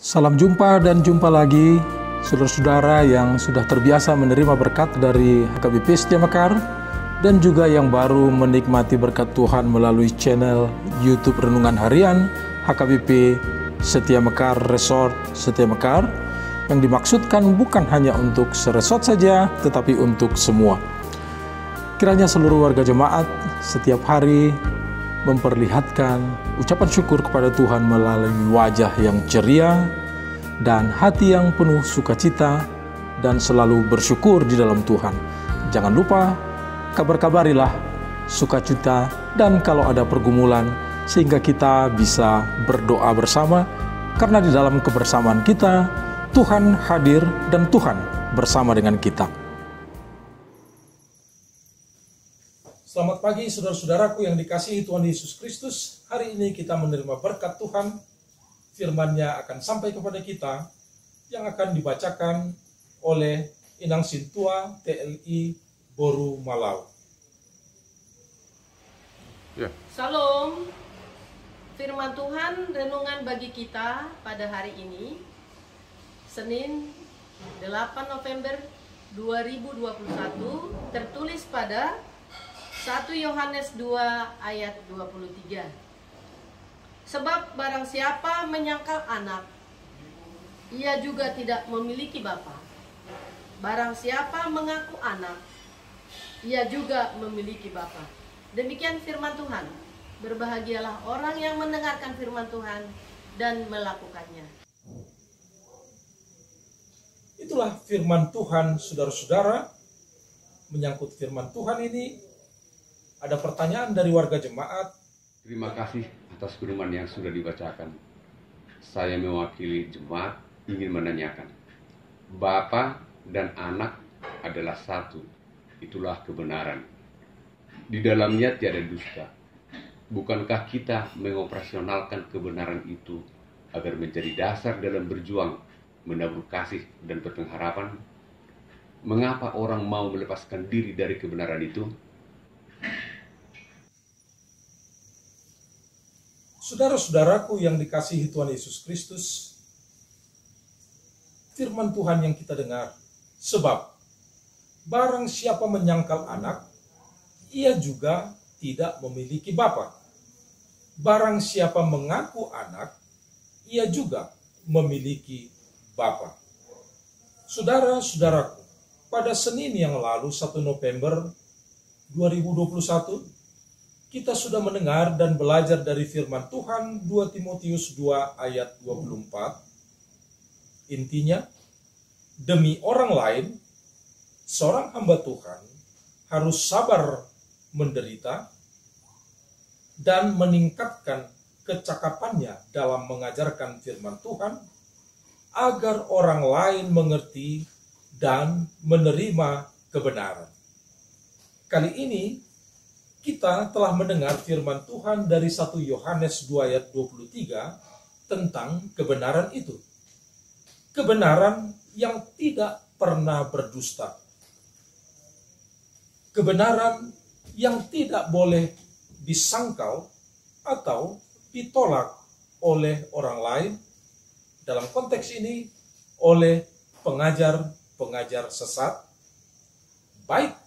Salam jumpa dan jumpa lagi, saudara-saudara yang sudah terbiasa menerima berkat dari HKBP Setia Mekar dan juga yang baru menikmati berkat Tuhan melalui channel YouTube Renungan Harian HKBP Setia Mekar Resort Setia Mekar, yang dimaksudkan bukan hanya untuk seresort saja, tetapi untuk semua. Kiranya seluruh warga jemaat setiap hari memperlihatkan ucapan syukur kepada Tuhan melalui wajah yang ceria dan hati yang penuh sukacita dan selalu bersyukur di dalam Tuhan. Jangan lupa kabar-kabarilah sukacita dan kalau ada pergumulan, sehingga kita bisa berdoa bersama, karena di dalam kebersamaan kita Tuhan hadir dan Tuhan bersama dengan kita. Selamat pagi saudara-saudaraku yang dikasihi Tuhan Yesus Kristus. Hari ini kita menerima berkat Tuhan. Firman-Nya akan sampai kepada kita, yang akan dibacakan oleh Inang Sintua TLI Boru Malau. Ya. Salam. Firman Tuhan renungan bagi kita pada hari ini, Senin 8 November 2021, tertulis pada 1 Yohanes 2 ayat 23. Sebab barang siapa menyangkal anak, ia juga tidak memiliki bapa. Barang siapa mengaku anak, ia juga memiliki bapa. Demikian firman Tuhan. Berbahagialah orang yang mendengarkan firman Tuhan dan melakukannya. Itulah firman Tuhan, saudara-saudara. Menyangkut firman Tuhan ini, ada pertanyaan dari warga jemaat. Terima kasih atas firman yang sudah dibacakan. Saya mewakili jemaat ingin menanyakan, Bapa dan anak adalah satu. Itulah kebenaran. Di dalamnya tiada dusta. Bukankah kita mengoperasionalkan kebenaran itu agar menjadi dasar dalam berjuang, menabur kasih dan berpengharapan? Mengapa orang mau melepaskan diri dari kebenaran itu? Saudara-saudaraku yang dikasihi Tuhan Yesus Kristus, firman Tuhan yang kita dengar, sebab barang siapa menyangkal anak, ia juga tidak memiliki bapa. Barang siapa mengaku anak, ia juga memiliki bapa. Saudara-saudaraku, pada Senin yang lalu 1 November 2021, kita sudah mendengar dan belajar dari firman Tuhan 2 Timotius 2 ayat 24. Intinya, demi orang lain, seorang hamba Tuhan harus sabar menderita dan meningkatkan kecakapannya dalam mengajarkan firman Tuhan agar orang lain mengerti dan menerima kebenaran. Kali ini kita telah mendengar firman Tuhan dari 1 Yohanes 2 ayat 23 tentang kebenaran itu. Kebenaran yang tidak pernah berdusta. Kebenaran yang tidak boleh disangkal atau ditolak oleh orang lain. Dalam konteks ini, oleh pengajar-pengajar sesat, baik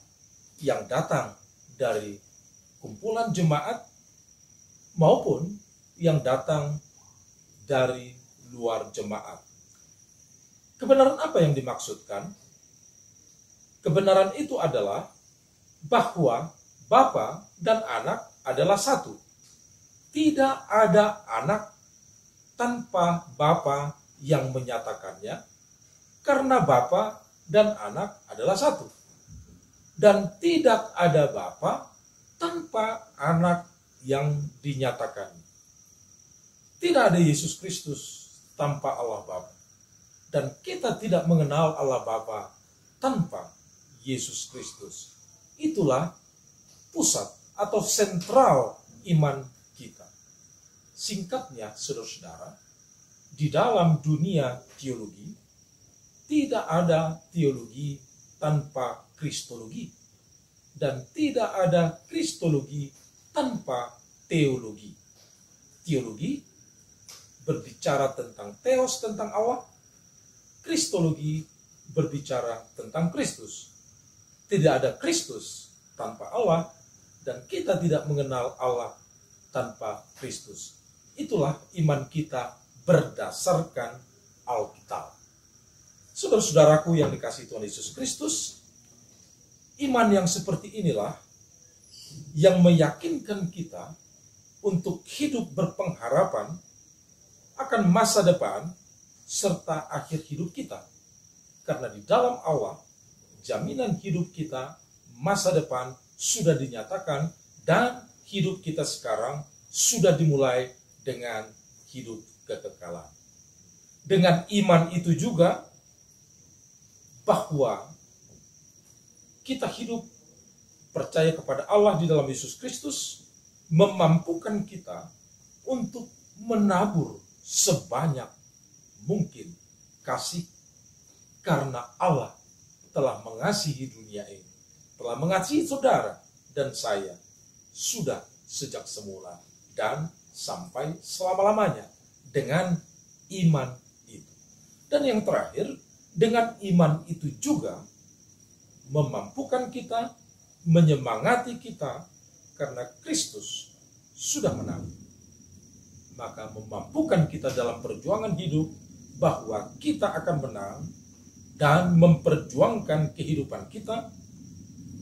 yang datang dari kumpulan jemaat maupun yang datang dari luar jemaat. Kebenaran apa yang dimaksudkan? Kebenaran itu adalah bahwa Bapa dan anak adalah satu. Tidak ada anak tanpa Bapa yang menyatakannya, karena Bapa dan anak adalah satu. Dan tidak ada Bapa tanpa anak yang dinyatakan. Tidak ada Yesus Kristus tanpa Allah Bapa. Dan kita tidak mengenal Allah Bapa tanpa Yesus Kristus. Itulah pusat atau sentral iman kita. Singkatnya, saudara-saudara, di dalam dunia teologi, tidak ada teologi tanpa kristologi. Dan tidak ada kristologi tanpa teologi. Teologi berbicara tentang theos, tentang Allah. Kristologi berbicara tentang Kristus. Tidak ada Kristus tanpa Allah, dan kita tidak mengenal Allah tanpa Kristus. Itulah iman kita berdasarkan Alkitab. Saudara-saudaraku yang dikasihi Tuhan Yesus Kristus, iman yang seperti inilah yang meyakinkan kita untuk hidup berpengharapan akan masa depan serta akhir hidup kita. Karena di dalam Allah, jaminan hidup kita, masa depan sudah dinyatakan, dan hidup kita sekarang sudah dimulai dengan hidup kekekalan. Dengan iman itu juga, bahwa kita hidup percaya kepada Allah di dalam Yesus Kristus, memampukan kita untuk menabur sebanyak mungkin kasih, karena Allah telah mengasihi dunia ini, telah mengasihi saudara dan saya sudah sejak semula dan sampai selama-lamanya dengan iman itu. Dan yang terakhir, dengan iman itu juga memampukan kita, menyemangati kita, karena Kristus sudah menang. Maka memampukan kita dalam perjuangan hidup bahwa kita akan menang dan memperjuangkan kehidupan kita,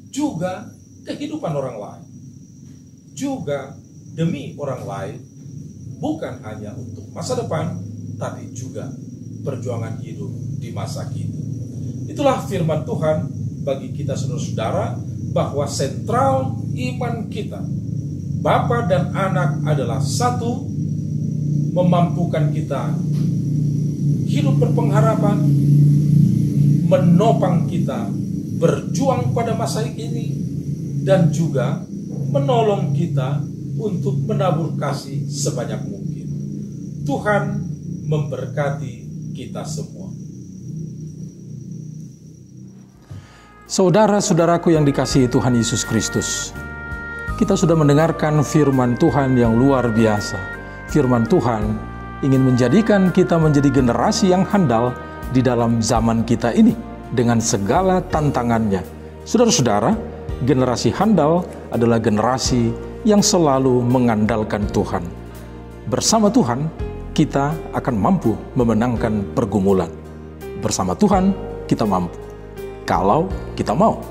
juga kehidupan orang lain, juga demi orang lain, bukan hanya untuk masa depan, tapi juga perjuangan hidup di masa kini. Itulah firman Tuhan bagi kita saudara-saudara, bahwa sentral iman kita, Bapa dan Anak adalah satu, memampukan kita hidup berpengharapan, menopang kita berjuang pada masa ini, dan juga menolong kita untuk menabur kasih sebanyak mungkin. Tuhan memberkati kita semua. Saudara-saudaraku yang dikasihi Tuhan Yesus Kristus, kita sudah mendengarkan firman Tuhan yang luar biasa. Firman Tuhan ingin menjadikan kita menjadi generasi yang handal di dalam zaman kita ini dengan segala tantangannya. Saudara-saudara, generasi handal adalah generasi yang selalu mengandalkan Tuhan. Bersama Tuhan, kita akan mampu memenangkan pergumulan. Bersama Tuhan, kita mampu. Kalau kita mau.